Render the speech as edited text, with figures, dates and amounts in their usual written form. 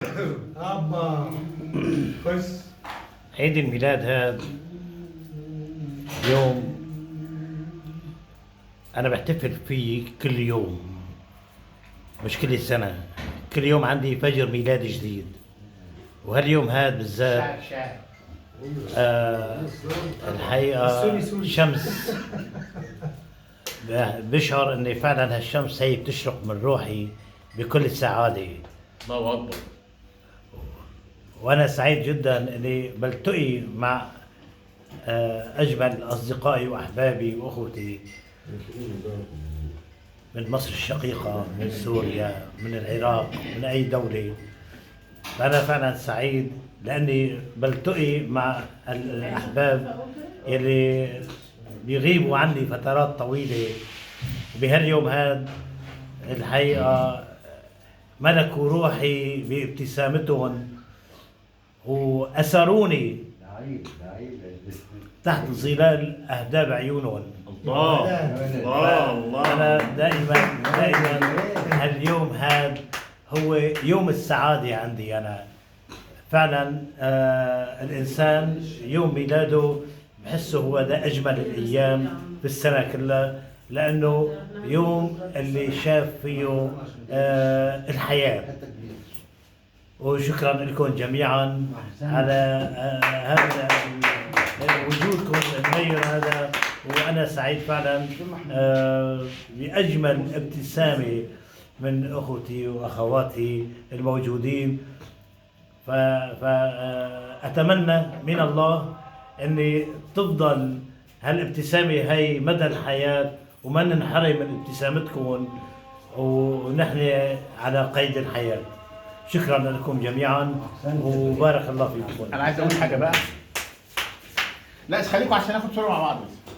أبا خش. عيد الميلاد هذا يوم أنا بحتفل فيه كل يوم، مش كل سنة. كل يوم عندي فجر ميلاد جديد، وهاليوم هذا بالذات الحقيقة شمس بشعر إني فعلا هالشمس هي بتشرق من روحي بكل سعادة. الله أكبر. وأنا سعيد جدا إني بلتقي مع أجمل أصدقائي وأحبابي وأخوتي من مصر الشقيقة، من سوريا، من العراق، من أي دولة. فأنا فعلا سعيد لأني بلتقي مع الأحباب يلي بيغيبوا عني فترات طويلة. بهاليوم هذا الحقيقة ملكوا روحي بابتسامتهم وأسروني تحت ظلال أهداب عيونهم. الله الله الله. أنا دائما هاليوم هذا هو يوم السعادة عندي. أنا فعلا الإنسان يوم ميلاده بحسه هو ده أجمل الأيام في السنة كلها، لأنه يوم اللي شاف فيه الحياة. وشكرا لكم جميعا على هذا وجودكم الغير هذا، وأنا سعيد فعلا بأجمل ابتسامة من أخوتي وأخواتي الموجودين. فأتمنى من الله أني تفضل هالابتسامة هي مدى الحياة، وما ننحرم من ابتسامتكم ونحن على قيد الحياة. شكرا لكم جميعا وبارك الله فيكم. أنا عايز أقول حاجة بقى. لا خليكم عشان ناخد صورة مع بعض بس.